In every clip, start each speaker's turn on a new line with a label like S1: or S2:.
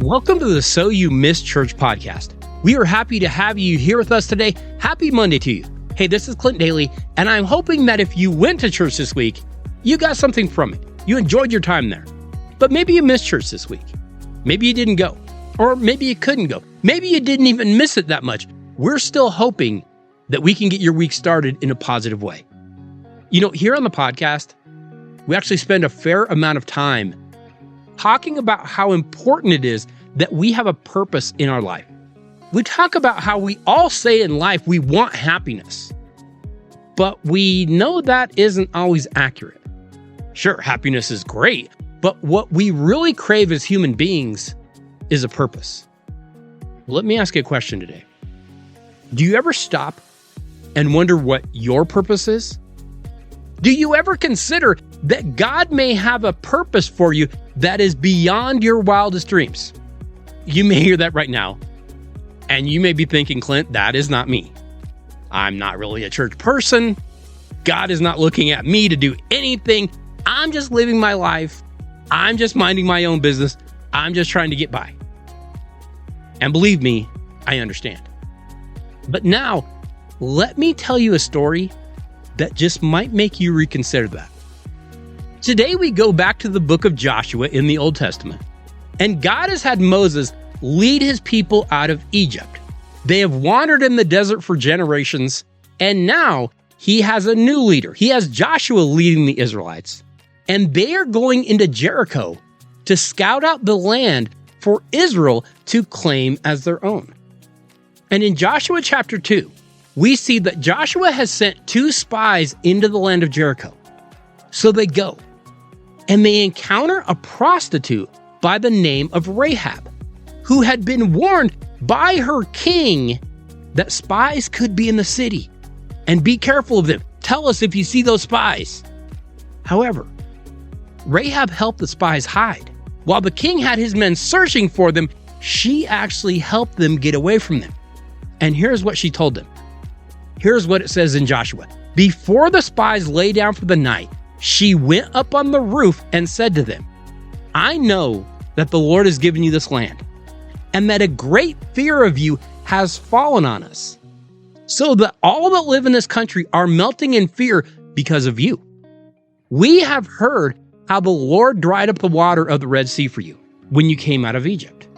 S1: Welcome to the So You Missed Church podcast. We are happy to have you here with us today. Happy Monday to you. Hey, this is Clint Daly, and I'm hoping that if you went to church this week, you got something from it. You enjoyed your time there. But maybe you missed church this week. Maybe you didn't go, or maybe you couldn't go. Maybe you didn't even miss it that much. We're still hoping that we can get your week started in a positive way. You know, here on the podcast, we actually spend a fair amount of time talking about how important it is that we have a purpose in our life. We talk about how we all say in life we want happiness, but we know that isn't always accurate. Sure, happiness is great, but what we really crave as human beings is a purpose. Let me ask you a question today. Do you ever stop and wonder what your purpose is? Do you ever consider that God may have a purpose for you that is beyond your wildest dreams? You may hear that right now, and you may be thinking, Clint, that is not me. I'm not really a church person. God is not looking at me to do anything. I'm just living my life. I'm just minding my own business. I'm just trying to get by. And believe me, I understand. But now, let me tell you a story that just might make you reconsider that. Today we go back to the book of Joshua in the Old Testament, and God has had Moses lead his people out of Egypt. They have wandered in the desert for generations, and now he has a new leader. He has Joshua leading the Israelites, and they are going into Jericho to scout out the land for Israel to claim as their own. And in Joshua chapter 2, we see that Joshua has sent 2 spies into the land of Jericho. So they go, and they encounter a prostitute by the name of Rahab, who had been warned by her king that spies could be in the city, and be careful of them. Tell us if you see those spies. However, Rahab helped the spies hide. While the king had his men searching for them, she actually helped them get away from them. And here's what she told them. Here's what it says in Joshua. Before the spies lay down for the night, she went up on the roof and said to them, I know that the Lord has given you this land, and that a great fear of you has fallen on us, so that all that live in this country are melting in fear because of you. We have heard how the Lord dried up the water of the Red Sea for you when you came out of Egypt,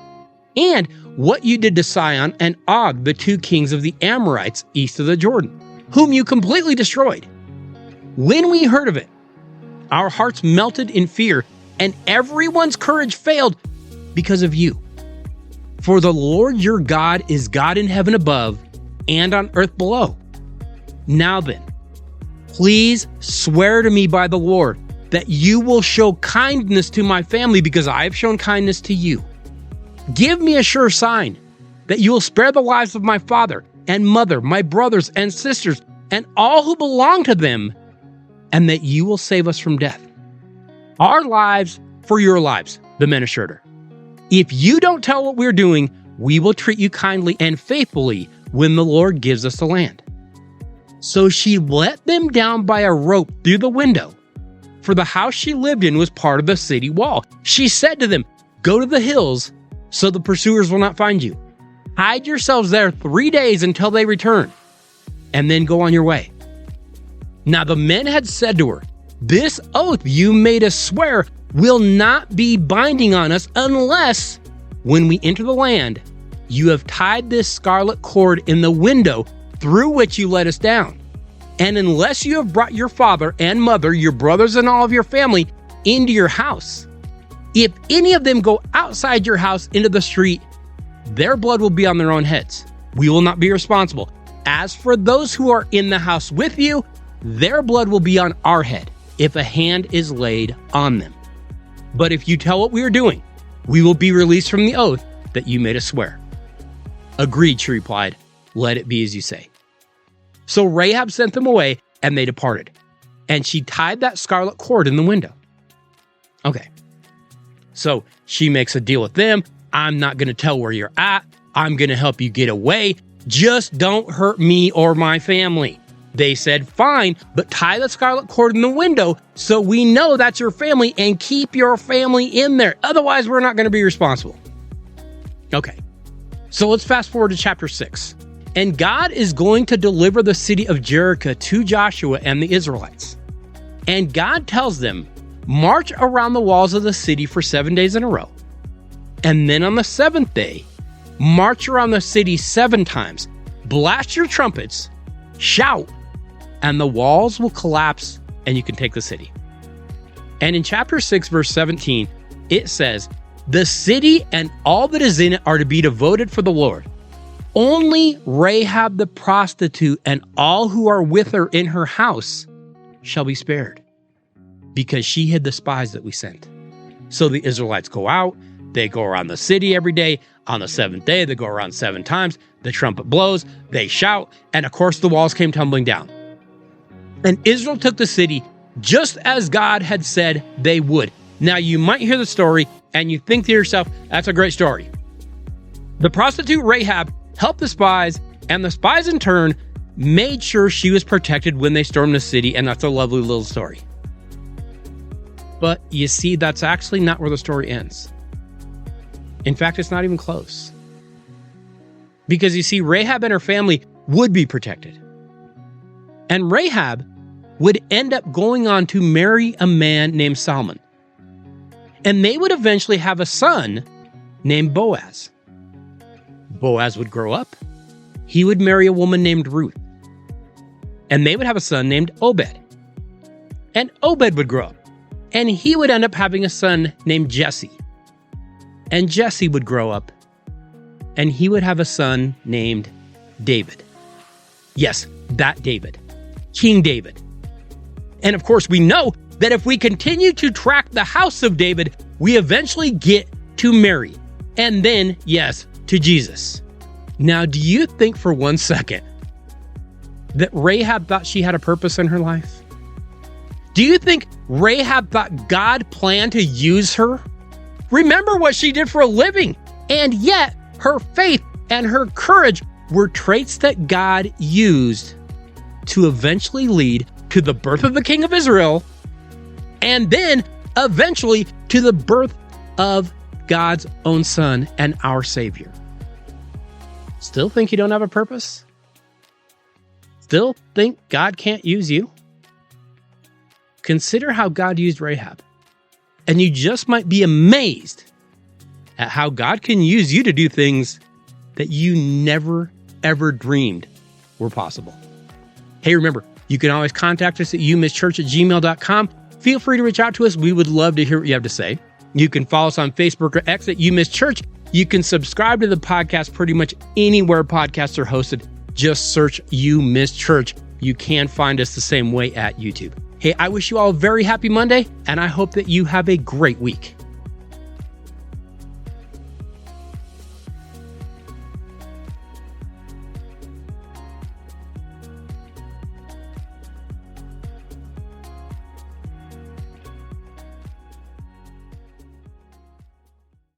S1: and what you did to Sihon and Og, the 2 kings of the Amorites east of the Jordan, whom you completely destroyed. When we heard of it, our hearts melted in fear, and everyone's courage failed because of you. For the Lord your God is God in heaven above and on earth below. Now then, please swear to me by the Lord that you will show kindness to my family because I have shown kindness to you. Give me a sure sign that you will spare the lives of my father and mother, my brothers and sisters, and all who belong to them, and that you will save us from death. Our lives for your lives, the men assured her. If you don't tell what we're doing, we will treat you kindly and faithfully when the Lord gives us the land. So she let them down by a rope through the window, for the house she lived in was part of the city wall. She said to them, go to the hills so the pursuers will not find you. Hide yourselves there 3 days until they return, and then go on your way. Now the men had said to her, this oath you made us swear will not be binding on us unless, when we enter the land, you have tied this scarlet cord in the window through which you let us down. And unless you have brought your father and mother, your brothers and all of your family into your house. If any of them go outside your house into the street, their blood will be on their own heads. We will not be responsible. As for those who are in the house with you, their blood will be on our head if a hand is laid on them. But if you tell what we are doing, we will be released from the oath that you made us swear. Agreed, she replied. Let it be as you say. So Rahab sent them away, and they departed. And she tied that scarlet cord in the window. Okay. So she makes a deal with them. I'm not going to tell where you're at. I'm going to help you get away. Just don't hurt me or my family. They said, fine, but tie the scarlet cord in the window so we know that's your family and keep your family in there. Otherwise, we're not going to be responsible. Okay, so let's fast forward to chapter 6. And God is going to deliver the city of Jericho to Joshua and the Israelites. And God tells them, march around the walls of the city for 7 days in a row. And then on the seventh day, march around the city 7 times, blast your trumpets, shout, and the walls will collapse and you can take the city. And in chapter 6, verse 17, it says, the city and all that is in it are to be devoted for the Lord. Only Rahab the prostitute and all who are with her in her house shall be spared, because she hid the spies that we sent. So the Israelites go out, they go around the city every day. On the 7th day, they go around 7 times. The trumpet blows, they shout, and of course the walls came tumbling down. And Israel took the city just as God had said they would. Now you might hear the story and you think to yourself, that's a great story. The prostitute Rahab helped the spies, and the spies in turn made sure she was protected when they stormed the city, and that's a lovely little story. But you see, that's actually not where the story ends. In fact, it's not even close. Because you see, Rahab and her family would be protected. And Rahab would end up going on to marry a man named Salmon. And they would eventually have a son named Boaz. Boaz would grow up. He would marry a woman named Ruth. And they would have a son named Obed. And Obed would grow up. And he would end up having a son named Jesse. And Jesse would grow up. And he would have a son named David. Yes, that David. King David. And of course, we know that if we continue to track the house of David, we eventually get to Mary. And then, yes, to Jesus. Now, do you think for 1 second that Rahab thought she had a purpose in her life? Do you think Rahab thought God planned to use her? Remember what she did for a living. And yet, her faith and her courage were traits that God used to eventually lead to the birth of the King of Israel, and then eventually to the birth of God's own Son and our Savior. Still think you don't have a purpose? Still think God can't use you? Consider how God used Rahab, and you just might be amazed at how God can use you to do things that you never, ever dreamed were possible. Hey, remember, you can always contact us at youmisschurch@gmail.com. Feel free to reach out to us. We would love to hear what you have to say. You can follow us on Facebook or X at YouMissChurch. You can subscribe to the podcast pretty much anywhere podcasts are hosted. Just search You Miss Church. You can find us the same way at YouTube. Hey, I wish you all a very happy Monday, and I hope that you have a great week.